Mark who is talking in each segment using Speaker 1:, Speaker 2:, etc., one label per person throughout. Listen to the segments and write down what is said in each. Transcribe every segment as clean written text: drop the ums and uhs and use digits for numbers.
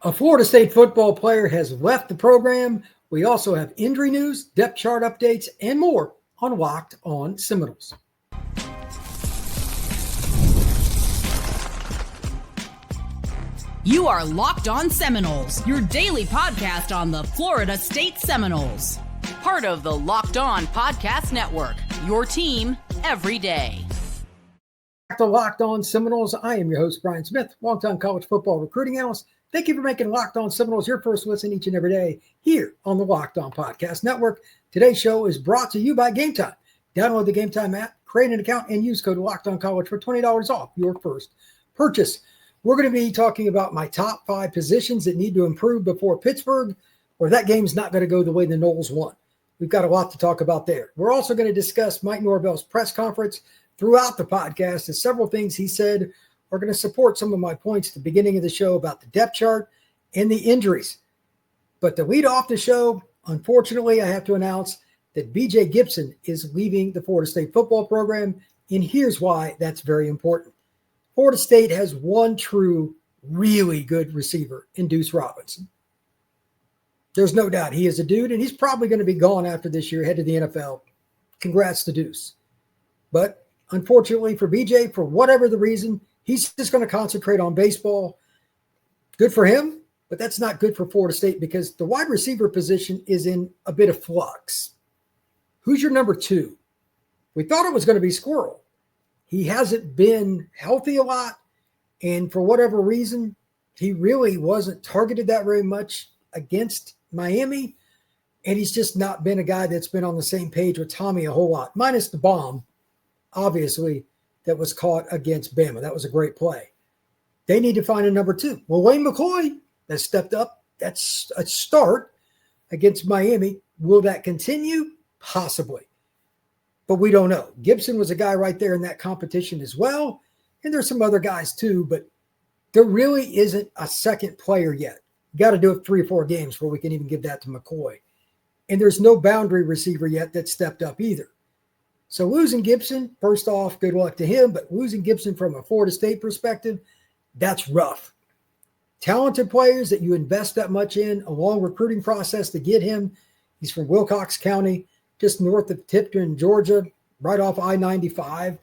Speaker 1: A Florida State football player has left the program. We also have injury news, depth chart updates, and more on Locked On Seminoles.
Speaker 2: You are Locked On Seminoles, your daily podcast on the Florida State Seminoles. Part of the Locked On Podcast Network, your team every day.
Speaker 1: Back to Locked On Seminoles. I am your host, Brian Smith, longtime college football recruiting analyst. Thank you for making Locked On Seminoles your first listen each and every day here on the Locked On Podcast Network. Today's show is brought to you by Gametime. Download the Gametime app, create an account, and use code LOCKEDONCollege for $20 off your first purchase. We're going to be talking about my top 5 positions that need to improve before Pittsburgh, or that game's not going to go the way the Noles want. We've got a lot to talk about there. We're also going to discuss Mike Norvell's press conference throughout the podcast, and several things he said are going to support some of my points at the beginning of the show about the depth chart and the injuries. But to lead off the show, unfortunately, I have to announce that BJ Gibson is leaving the Florida State football program, and here's why that's very important. Florida State has one true, really good receiver in Deuce Robinson. There's no doubt he is a dude, and he's probably going to be gone after this year, head to the NFL. Congrats to Deuce. But unfortunately for BJ, for whatever the reason, he's just going to concentrate on baseball. Good for him, but that's not good for Florida State because the wide receiver position is in a bit of flux. Who's your number 2? We thought it was going to be Squirrel. He hasn't been healthy a lot, and for whatever reason, he really wasn't targeted that very much against Miami, and he's just not been a guy that's been on the same page with Tommy a whole lot, minus the bomb, obviously, that was caught against Bama. That was a great play. They need to find a number 2. Well, Wayne McCoy has stepped up. That's a start against Miami. Will that continue? Possibly. But we don't know. Gibson was a guy right there in that competition as well. And there's some other guys too, but there really isn't a second player yet. You got to do it 3 or 4 games before we can even give that to McCoy. And there's no boundary receiver yet that stepped up either. So losing Gibson, first off, good luck to him, but losing Gibson from a Florida State perspective, that's rough. Talented players that you invest that much in, a long recruiting process to get him. He's from Wilcox County, just north of Tipton, Georgia, right off I-95.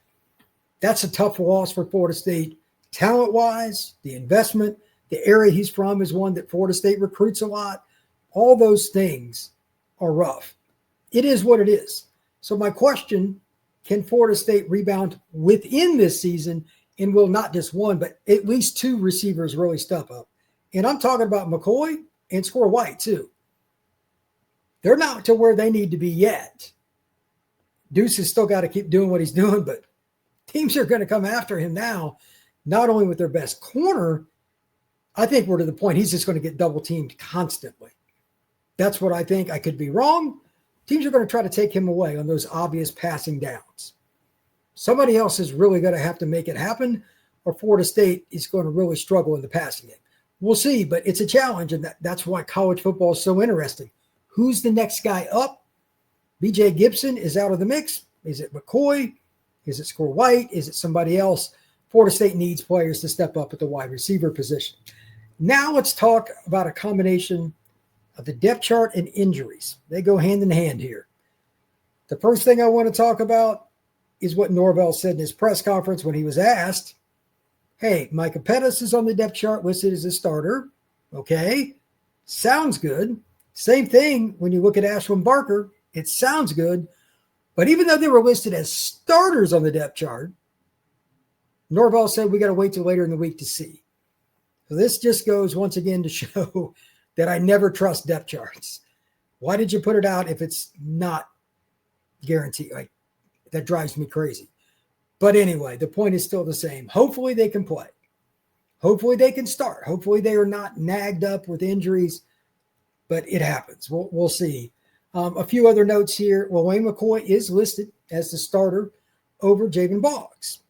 Speaker 1: That's a tough loss for Florida State. Talent-wise, the investment, the area he's from is one that Florida State recruits a lot. All those things are rough. It is what it is. So my question, can Florida State rebound within this season and will not just one, but at least 2 receivers really step up? And I'm talking about McCoy and Squirrel White too. They're not to where they need to be yet. Deuce has still got to keep doing what he's doing, but teams are going to come after him now, not only with their best corner. I think we're to the point he's just going to get double teamed constantly. That's what I think. I could be wrong. Teams are going to try to take him away on those obvious passing downs. Somebody else is really going to have to make it happen, or Florida State is going to really struggle in the passing game. We'll see, but it's a challenge, and that's why college football is so interesting. Who's the next guy up? BJ Gibson is out of the mix. Is it McCoy? Is it Squirrel White? Is it somebody else? Florida State needs players to step up at the wide receiver position. Now let's talk about a combination of the depth chart and injuries. They go hand in hand here. The first thing I want to talk about is what Norvell said in his press conference when he was asked, hey, Micah Pettis is on the depth chart listed as a starter. Okay, sounds good. Same thing when you look at Ashwin Barker. It sounds good. But even though they were listed as starters on the depth chart, Norvell said we got to wait till later in the week to see. So this just goes once again to show that I never trust depth charts. Why did you put it out if it's not guaranteed? Like, that drives me crazy. But anyway, the point is still the same. Hopefully they can play. Hopefully they can start. Hopefully they are not nagged up with injuries. But it happens. We'll see. A few other notes here. Well, Wayne McCoy is listed as the starter over Javen Boggs.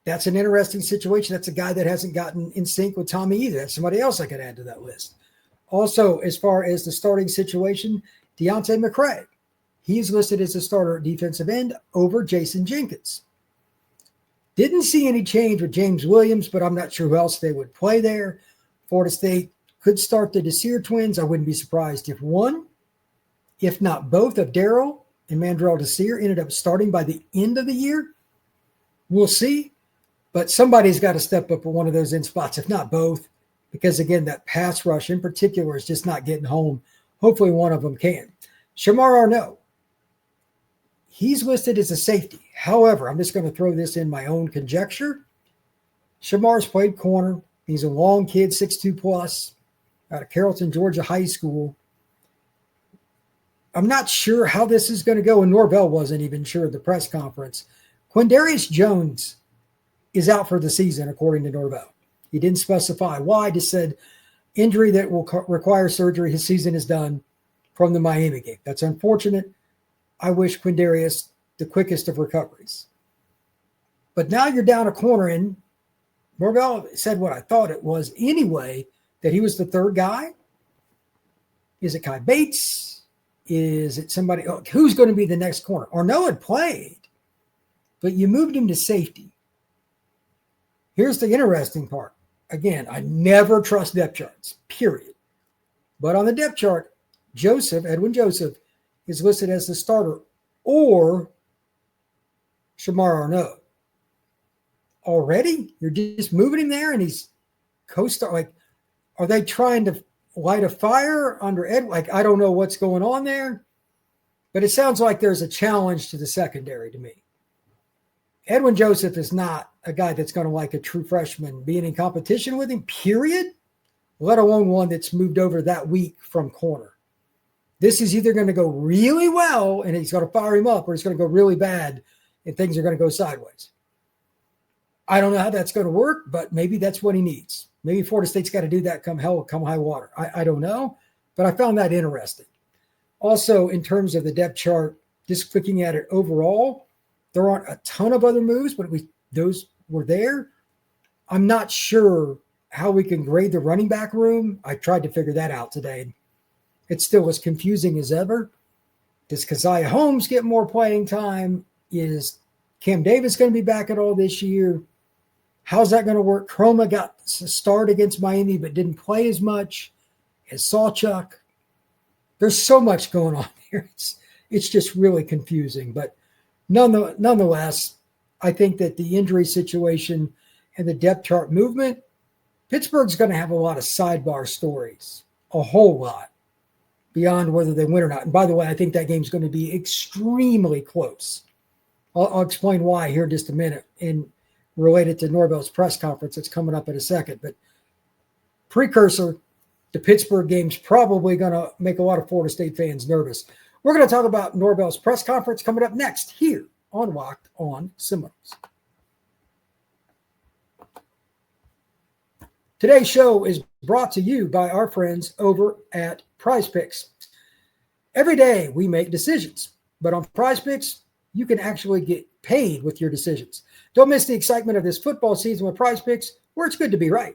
Speaker 1: That's an interesting situation. That's a guy that hasn't gotten in sync with Tommy either. That's somebody else I could add to that list. Also, as far as the starting situation, Deontay McCray. He's listed as a starter at defensive end over Jason Jenkins. Didn't see any change with James Williams, but I'm not sure who else they would play there. Florida State could start the Desir twins. I wouldn't be surprised if one, if not both, of Daryl and Mandrell Desir ended up starting by the end of the year. We'll see. But somebody's got to step up for one of those in spots, if not both, because, again, that pass rush in particular is just not getting home. Hopefully one of them can. Shamar Arnaud, he's listed as a safety. However, I'm just going to throw this in my own conjecture. Shamar's played corner. He's a long kid, 6'2 plus, out of Carrollton, Georgia High School. I'm not sure how this is going to go, and Norvell wasn't even sure at the press conference. Quindarius Jones is out for the season, according to Norvell. He didn't specify why, just said injury that will require surgery. His season is done from the Miami game. That's unfortunate. I wish Quindarius the quickest of recoveries. But now you're down a corner, and Norvell said what I thought it was anyway, that he was the third guy. Is it Kai Bates? Is it somebody? Who's going to be the next corner? Arnaud had played, but you moved him to safety. Here's the interesting part. Again, I never trust depth charts, period. But on the depth chart, Edwin Joseph, is listed as the starter, or Shamar Arnaud. Already? You're just moving him there and he's co-star. Like, are they trying to light a fire under Ed? Like, I don't know what's going on there, but it sounds like there's a challenge to the secondary to me. Edwin Joseph is not a guy that's going to, like a true freshman, being in competition with him, period, let alone one that's moved over that week from corner. This is either going to go really well and he's going to fire him up, or it's going to go really bad and things are going to go sideways. I don't know how that's going to work, but maybe that's what he needs. Maybe Florida State's got to do that come hell, come high water. I don't know, but I found that interesting. Also, in terms of the depth chart, just looking at it overall, there aren't a ton of other moves, but those were there. I'm not sure how we can grade the running back room. I tried to figure that out today. It's still as confusing as ever. Does Keziah Holmes get more playing time? Is Cam Davis going to be back at all this year? How's that going to work? Chroma got a start against Miami but didn't play as much as Sawchuk. There's so much going on here. It's just really confusing. But nonetheless, I think that the injury situation and the depth chart movement, Pittsburgh's going to have a lot of sidebar stories, a whole lot, beyond whether they win or not. And by the way, I think that game's going to be extremely close. I'll explain why here in just a minute, and related to Norvell's press conference that's coming up in a second. But precursor, the Pittsburgh game's probably going to make a lot of Florida State fans nervous. We're going to talk about Norvell's press conference coming up next here on Locked On Seminoles. Today's show is brought to you by our friends over at PrizePicks. Every day we make decisions, but on PrizePicks, you can actually get paid with your decisions. Don't miss the excitement of this football season with PrizePicks, where it's good to be right.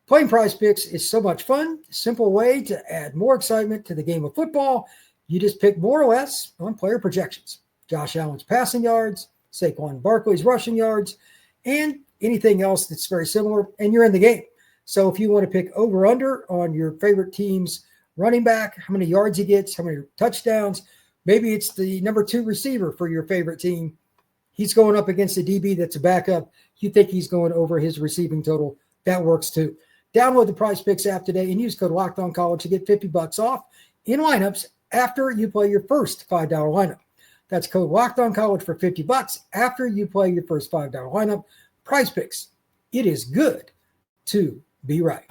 Speaker 1: Playing PrizePicks is so much fun. Simple way to add more excitement to the game of football. You just pick more or less on player projections. Josh Allen's passing yards, Saquon Barkley's rushing yards, and anything else that's very similar, and you're in the game. So if you want to pick over-under on your favorite team's running back, how many yards he gets, how many touchdowns, maybe it's the number 2 receiver for your favorite team. He's going up against a DB that's a backup. You think he's going over his receiving total. That works too. Download the PrizePicks app today and use code LOCKEDONCollege to get $50 off in lineups after you play your first $5 lineup. That's code LOCKEDONCollege for $50 after you play your first $5 lineup. PrizePicks. It is good to be right.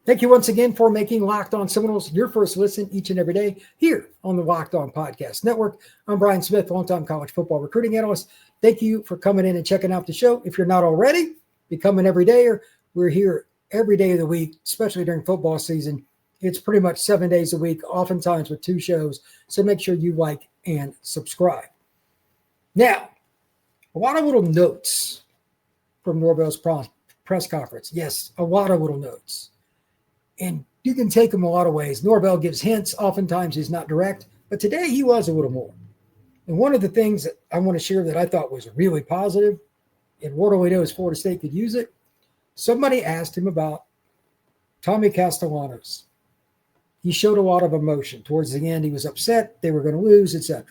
Speaker 1: Thank you once again for making Locked On Seminoles your first listen each and every day here on the Locked On Podcast Network. I'm Brian Smith, longtime college football recruiting analyst. Thank you for coming in and checking out the show. If you're not already, become an everydayer. We're here every day of the week, especially during football season. It's pretty much 7 days a week, oftentimes with 2 shows. So make sure you like and subscribe. Now, a lot of little notes from Norvell's press conference. Yes, a lot of little notes. And you can take them a lot of ways. Norvell gives hints. Oftentimes he's not direct. But today he was a little more. And one of the things that I want to share that I thought was really positive, and Lord only knows Florida State could use it, Somebody asked him about Tommy Castellanos. He showed a lot of emotion. Towards the end, he was upset. They were going to lose, etc.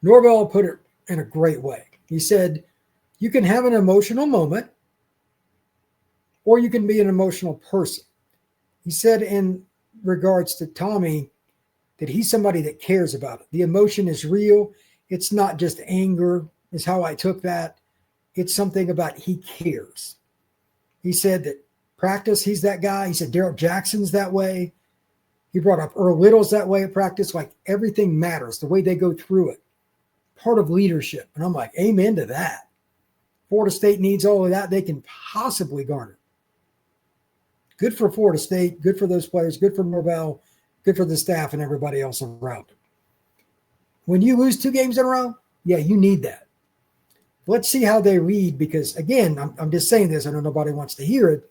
Speaker 1: Norvell put it in a great way. He said, you can have an emotional moment, or you can be an emotional person. He said in regards to Tommy that he's somebody that cares about it. The emotion is real. It's not just anger, is how I took that. It's something about he cares. He said that practice, he's that guy. He said Darrell Jackson's that way. He brought up Earl Little's that way at practice. Like, everything matters, the way they go through it. Part of leadership. And I'm like, amen to that. Florida State needs all of that they can possibly garner. Good for Florida State, good for those players, good for Norvell, good for the staff and everybody else around him. When you lose 2 games in a row, yeah, you need that. Let's see how they read, because, again, I'm just saying this. I know nobody wants to hear it.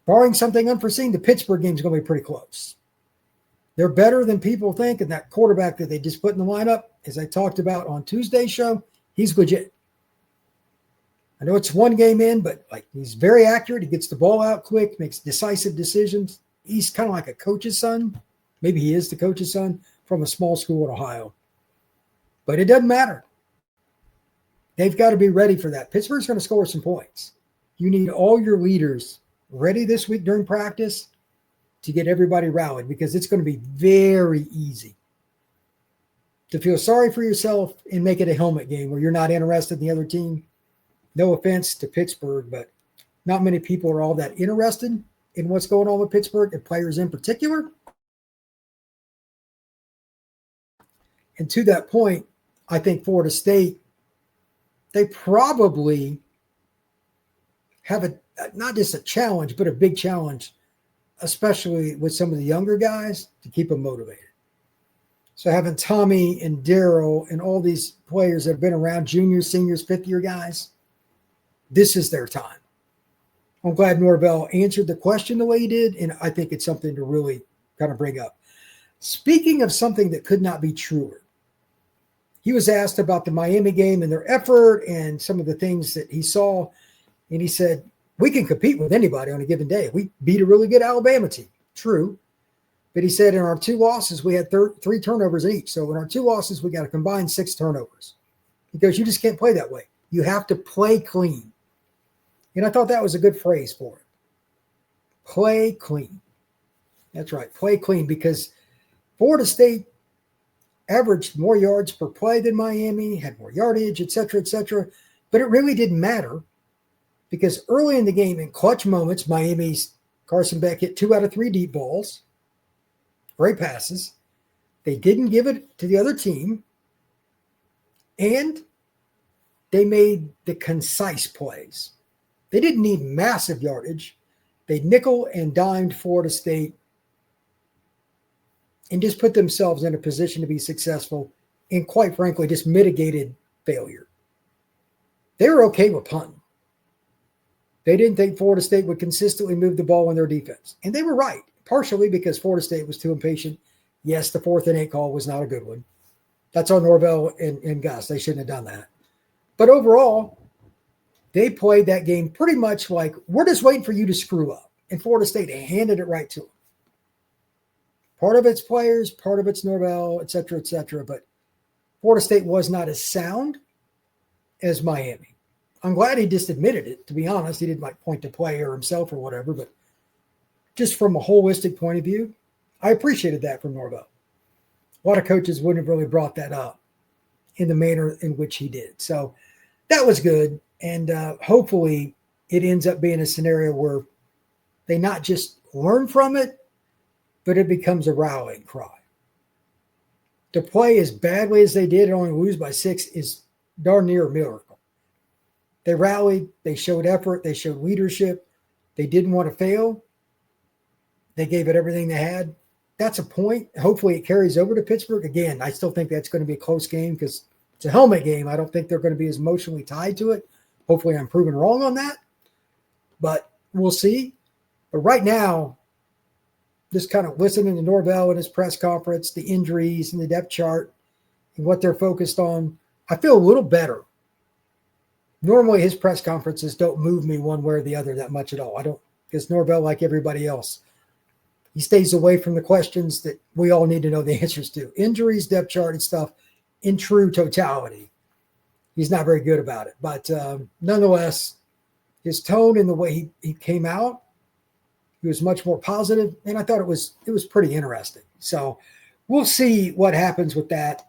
Speaker 1: Barring something unforeseen, the Pittsburgh game is going to be pretty close. They're better than people think, and that quarterback that they just put in the lineup, as I talked about on Tuesday's show, he's legit. I know it's 1 game in, but he's very accurate. He gets the ball out quick, makes decisive decisions. He's kind of like a coach's son. Maybe he is the coach's son from a small school in Ohio. But it doesn't matter. They've got to be ready for that. Pittsburgh's going to score some points. You need all your leaders ready this week during practice to get everybody rallied, because it's going to be very easy to feel sorry for yourself and make it a helmet game where you're not interested in the other team. No offense to Pittsburgh, but not many people are all that interested in what's going on with Pittsburgh, and players in particular. And to that point, I think Florida State, they probably have not just a challenge, but a big challenge, especially with some of the younger guys, to keep them motivated. So having Tommy and Darrell and all these players that have been around, juniors, seniors, fifth-year guys, this is their time. I'm glad Norvell answered the question the way he did, and I think it's something to really kind of bring up. Speaking of something that could not be truer, he was asked about the Miami game and their effort and some of the things that he saw, and he said, we can compete with anybody on a given day. We beat a really good Alabama team. True. But he said in our 2 losses, we had 3 turnovers each. So in our 2 losses, we got a combined 6 turnovers, because you just can't play that way. You have to play clean. And I thought that was a good phrase for it. Play clean. That's right. Play clean, because Florida State averaged more yards per play than Miami, had more yardage, et cetera, but it really didn't matter, because early in the game, in clutch moments, Miami's Carson Beck hit 2 out of 3 deep balls, great passes. They didn't give it to the other team, and they made the concise plays. They didn't need massive yardage. They nickel and dimed Florida State and just put themselves in a position to be successful, and quite frankly, just mitigated failure. They were okay with punting. They didn't think Florida State would consistently move the ball in their defense. And they were right, partially because Florida State was too impatient. Yes, the 4th and 8 call was not a good one. That's on Norvell and Gus. They shouldn't have done that. But overall, they played that game pretty much like, we're just waiting for you to screw up. And Florida State handed it right to them. Part of it's players, part of it's Norvell, et cetera, but Florida State was not as sound as Miami. I'm glad he just admitted it, to be honest. He didn't point to player himself or whatever, but just from a holistic point of view, I appreciated that from Norvell. A lot of coaches wouldn't have really brought that up in the manner in which he did. So that was good. And hopefully it ends up being a scenario where they not just learn from it, but it becomes a rallying cry. To play as badly as they did and only lose by 6 is darn near a miracle. They rallied, they showed effort, they showed leadership. They didn't want to fail. They gave it everything they had. That's a point. Hopefully it carries over to Pittsburgh. Again, I still think that's going to be a close game, because it's a helmet game. I don't think they're going to be as emotionally tied to it. Hopefully I'm proven wrong on that, but we'll see. But right now, just kind of listening to Norvell in his press conference, the injuries and the depth chart and what they're focused on, I feel a little better Normally his press conferences don't move me one way or the other that much at all. I don't, because Norvell, like everybody else, he stays away from the questions that we all need to know the answers to. Injuries, depth chart, and stuff in true totality. He's not very good about it. But nonetheless, his tone and the way he came out, he was much more positive, and I thought it was pretty interesting. So we'll see what happens with that.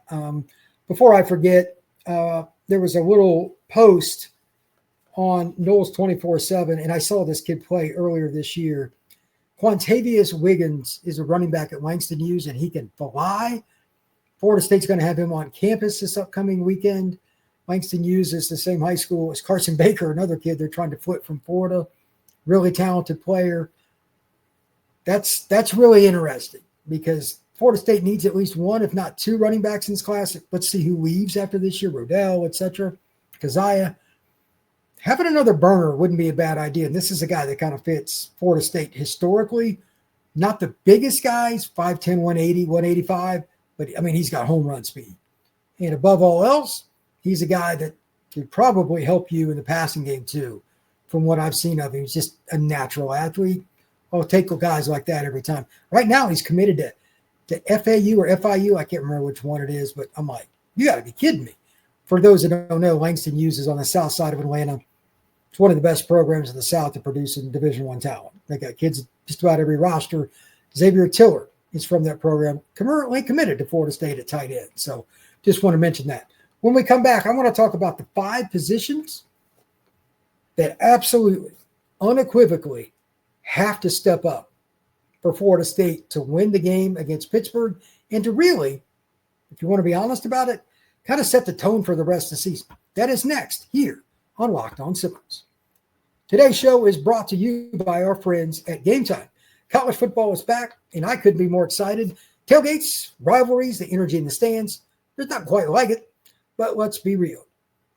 Speaker 1: Before I forget, there was a little post on Knowles 24/7, and I saw this kid play earlier this year. Quantavious Wiggins is a running back at Langston Hughes, and he can fly. Florida State's going to have him on campus this upcoming weekend. Langston Hughes is the same high school as Carson Baker, another kid they're trying to flip from Florida. Really talented player. That's really interesting because Florida State needs at least one, if not two, running backs in this class. Let's see who leaves after this year. Rodell, etc. Keziah. Having another burner wouldn't be a bad idea. And this is a guy that kind of fits Florida State historically. Not the biggest guys, 5'10", 180, 185, but, I mean, he's got home run speed. And above all else, he's a guy that could probably help you in the passing game too. From what I've seen of him, he's just a natural athlete. I'll take guys like that every time. Right now, he's committed to FAU or FIU. I can't remember which one it is, but I'm like, you got to be kidding me. For those that don't know, Langston Hughes is on the south side of Atlanta. It's one of the best programs in the South to produce in Division I talent. They got kids just about every roster. Xavier Tiller is from that program, currently committed to Florida State at tight end. So just want to mention that. When we come back, I want to talk about the 5 positions that absolutely, unequivocally have to step up for Florida State to win the game against Pittsburgh and to really, if you want to be honest about it, kind of set the tone for the rest of the season. That is next here on Locked On Seminoles. Today's show is brought to you by our friends at Gametime. College football is back, and I couldn't be more excited. Tailgates, rivalries, the energy in the stands. There's not quite like it, but let's be real.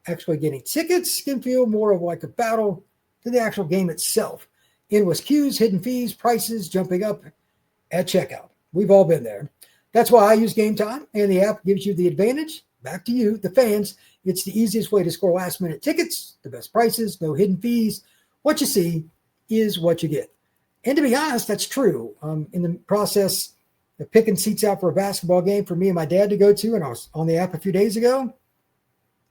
Speaker 1: Actually getting tickets can feel more of like a battle than the actual game itself. Endless queues, hidden fees, prices jumping up at checkout. We've all been there. That's why I use Gametime, and the app gives you the advantage. Back to you, the fans. It's the easiest way to score last-minute tickets, the best prices, no hidden fees. What you see is what you get. And to be honest, that's true. In the process of picking seats out for a basketball game for me and my dad to go to, and I was on the app a few days ago,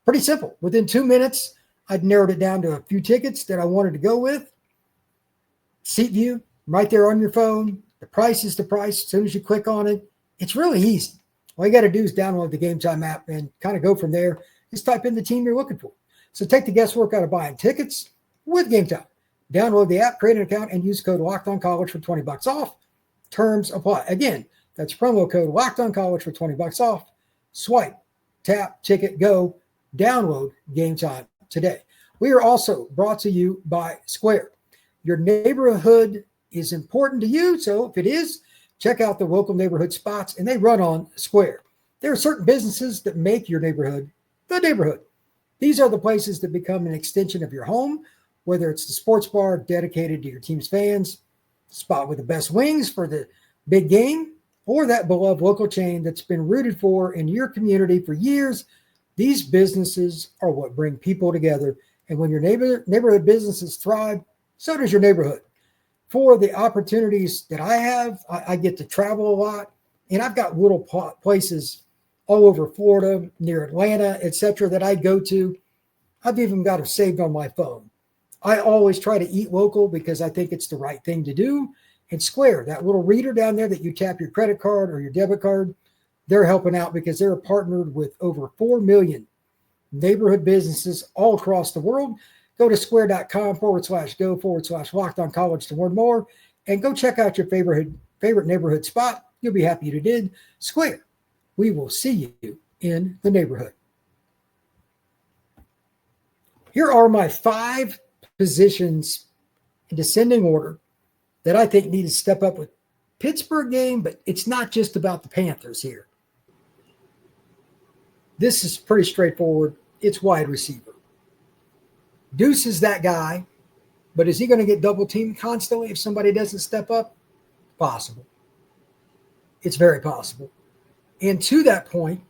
Speaker 1: pretty simple. Within 2 minutes, I'd narrowed it down to a few tickets that I wanted to go with. Seat view, right there on your phone. The price is the price. As soon as you click on it, it's really easy. All you got to do is download the Gametime app and kind of go from there. Just type in the team you're looking for. So take the guesswork out of buying tickets with Gametime. Download the app, create an account, and use code LOCKEDONCollege for $20 off. Terms apply. Again, that's promo code LOCKEDONCollege for $20 off. Swipe, tap, ticket, go. Download Gametime today. We are also brought to you by Square. Your neighborhood is important to you, so if it is, check out the local neighborhood spots, and they run on Square. There are certain businesses that make your neighborhood the neighborhood. These are the places that become an extension of your home, whether it's the sports bar dedicated to your team's fans, spot with the best wings for the big game, or that beloved local chain that's been rooted for in your community for years. These businesses are what bring people together, and when your neighborhood businesses thrive, so does your neighborhood. For the opportunities that I have, I get to travel a lot, and I've got little places all over Florida, near Atlanta, etc., that I go to. I've even got it saved on my phone. I always try to eat local because I think it's the right thing to do. And Square, that little reader down there that you tap your credit card or your debit card, they're helping out because they're partnered with over 4 million neighborhood businesses all across the world. Go to square.com/go/LockedOnCollege to learn more, and go check out your favorite neighborhood spot. You'll be happy you did. Square, we will see you in the neighborhood. Here are my 5 positions in descending order that I think need to step up with Pittsburgh game, but it's not just about the Panthers here. This is pretty straightforward. It's wide receiver. Deuce is that guy, but is he going to get double teamed constantly if somebody doesn't step up? Possible. It's very possible. And to that point,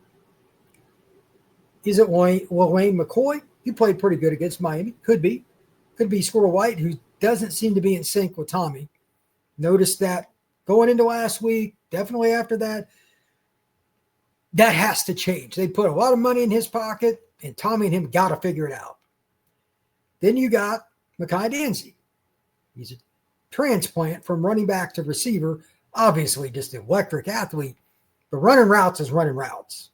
Speaker 1: is it Wayne McCoy? He played pretty good against Miami. Could be Squirrel White, who doesn't seem to be in sync with Tommy. Noticed that going into last week, definitely after that. That has to change. They put a lot of money in his pocket, and Tommy and him got to figure it out. Then you got Mekhi Dancy. He's a transplant from running back to receiver. Obviously, just an electric athlete. But running routes is running routes.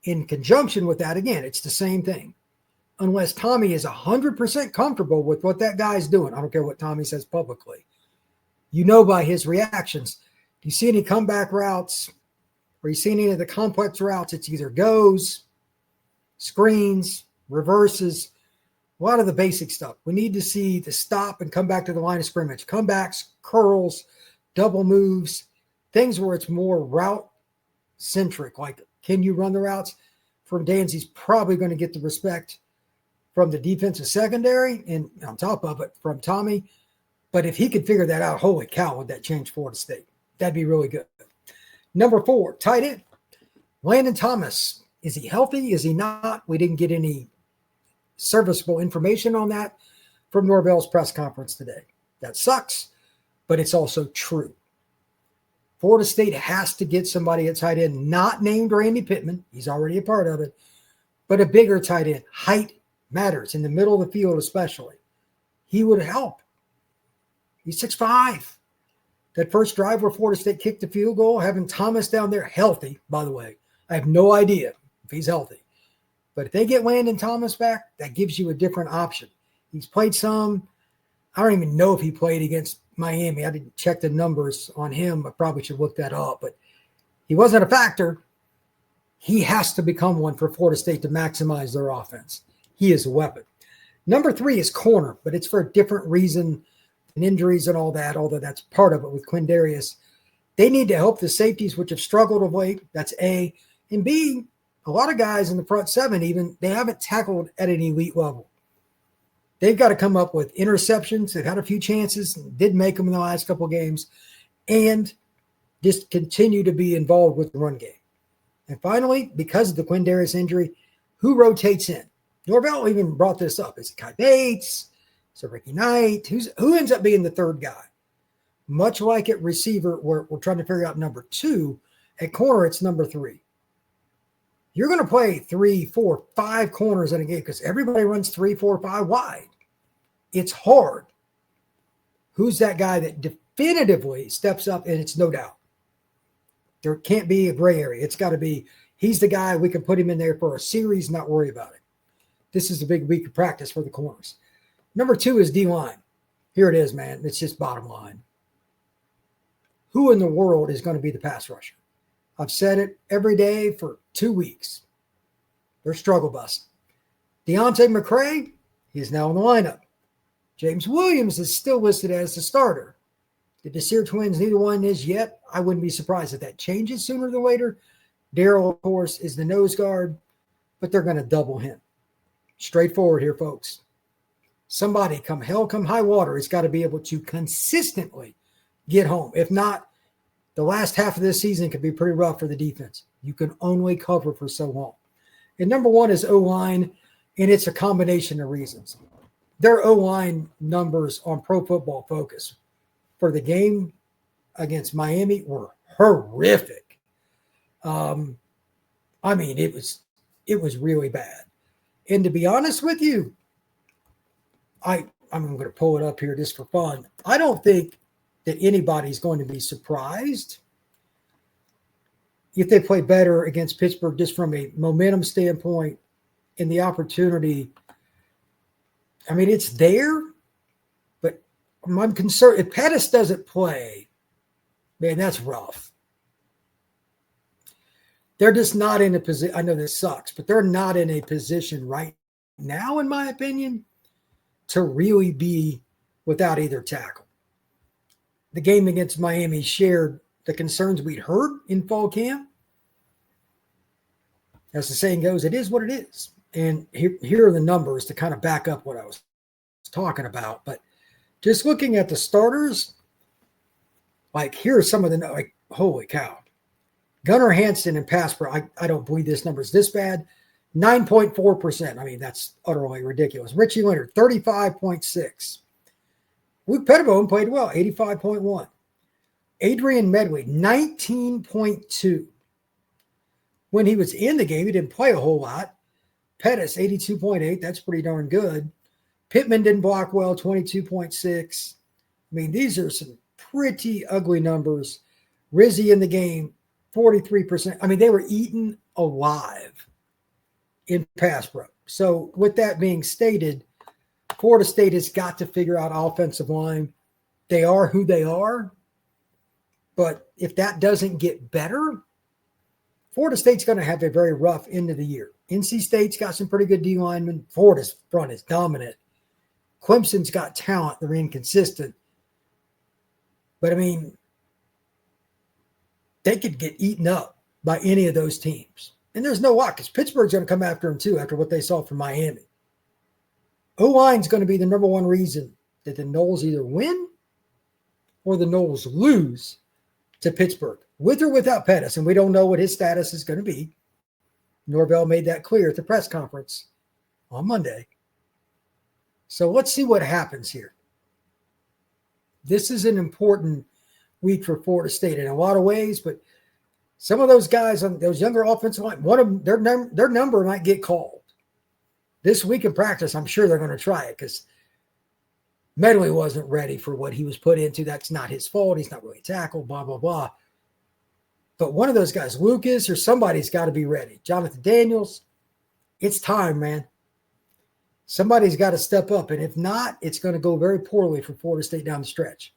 Speaker 1: In conjunction with that, again, it's the same thing. Unless Tommy is 100% comfortable with what that guy's doing. I don't care what Tommy says publicly. You know by his reactions. Do you see any comeback routes? Or you see any of the complex routes? It's either goes, screens, reverses, a lot of the basic stuff. We need to see the stop and come back to the line of scrimmage. Comebacks, curls, double moves, things where it's more route-centric. Like, can you run the routes? From Danzy's probably going to get the respect from the defensive secondary and on top of it from Tommy. But if he could figure that out, holy cow, would that change Florida State? That'd be really good. Number 4, tight end. Landon Thomas. Is he healthy? Is he not? We didn't get any serviceable information on that from Norvell's press conference today. That sucks, but it's also true. Florida State has to get somebody at tight end, not named Randy Pittman. He's already a part of it, but a bigger tight end. Height matters in the middle of the field, especially. He would help. He's 6'5". That first drive where Florida State kicked the field goal, having Thomas down there healthy, by the way. I have no idea if he's healthy. But if they get Landon Thomas back, that gives you a different option. He's played some. I don't even know if he played against Miami. I didn't check the numbers on him. I probably should look that up. But he wasn't a factor. He has to become one for Florida State to maximize their offense. He is a weapon. Number 3 is corner, but it's for a different reason and injuries and all that, although that's part of it with Quindarius. They need to help the safeties, which have struggled of late. That's A. And B, a lot of guys in the front 7 even, they haven't tackled at an elite level. They've got to come up with interceptions. They've had a few chances, did make them in the last couple of games, and just continue to be involved with the run game. And finally, because of the Quindarius injury, who rotates in? Norvell even brought this up. Is it Kai Bates? So Ricky Knight, who ends up being the third guy? Much like at receiver, we're trying to figure out number 2. At corner, it's number 3. You're going to play 3, 4, 5 corners in a game because everybody runs 3, 4, 5 wide. It's hard. Who's that guy that definitively steps up, and it's no doubt. There can't be a gray area. It's got to be, he's the guy, we can put him in there for a series, not worry about it. This is a big week of practice for the corners. Number 2 is D-line. Here it is, man. It's just bottom line. Who in the world is going to be the pass rusher? I've said it every day for 2 weeks. They're struggle bus. Deontay McCray, he's now in the lineup. James Williams is still listed as the starter. The Desir twins, neither one is yet. I wouldn't be surprised if that changes sooner than later. Darrell, of course, is the nose guard, but they're going to double him. Straightforward here, folks. Somebody, come hell, come high water, has got to be able to consistently get home. If not, the last half of this season could be pretty rough for the defense. You can only cover for so long. And number 1 is O-line, and it's a combination of reasons. Their O-line numbers on Pro Football Focus for the game against Miami were horrific. I mean, it was really bad. And to be honest with you, I'm going to pull it up here just for fun. I don't think that anybody's going to be surprised if they play better against Pittsburgh just from a momentum standpoint and the opportunity. I mean, it's there, but I'm concerned. If Pettis doesn't play, man, that's rough. They're just not in a position. I know this sucks, but they're not in a position right now, in my opinion, to really be without either tackle. The game against Miami shared the concerns we'd heard in fall camp. As the saying goes, it is what it is. And here are the numbers to kind of back up what I was talking about. But just looking at the starters, like here are some of the, holy cow. Gunnar Hansen and pass pro, I don't believe this number is this bad. 9.4%. I mean, that's utterly ridiculous. Richie Leonard, 35.6. Luke Pettibone played well, 85.1. Adrian Medley, 19.2. When he was in the game, he didn't play a whole lot. Pettis, 82.8. That's pretty darn good. Pittman didn't block well, 22.6. I mean, these are some pretty ugly numbers. Rizzi in the game, 43%. I mean, they were eaten alive in pass pro. So with that being stated, Florida State has got to figure out offensive line. They are who they are. But if that doesn't get better, Florida State's going to have a very rough end of the year. NC State's got some pretty good D linemen. Florida's front is dominant. Clemson's got talent. They're inconsistent. But, I mean, they could get eaten up by any of those teams. And there's no luck because Pittsburgh's going to come after them too after what they saw from Miami. O-line's going to be the number one reason that the Noles either win or the Noles lose to Pittsburgh, with or without Pettis. And we don't know what his status is going to be. Norvell made that clear at the press conference on Monday. So let's see what happens here. This is an important week for Florida State in a lot of ways, but some of those guys on those younger offensive line, one of them, their number might get called. This week in practice, I'm sure they're going to try it because Medley wasn't ready for what he was put into. That's not his fault. He's not really tackled, blah, blah, blah. But one of those guys, Lucas or somebody's got to be ready. Jonathan Daniels, it's time, man. Somebody's got to step up. And if not, it's going to go very poorly for Florida State down the stretch.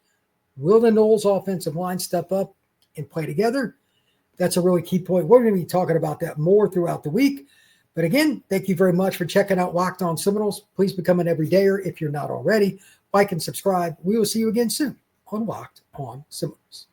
Speaker 1: Will the Noles offensive line step up and play together? That's a really key point. We're going to be talking about that more throughout the week. But again, thank you very much for checking out Locked On Seminoles. Please become an everydayer if you're not already. Like and subscribe. We will see you again soon on Locked On Seminoles.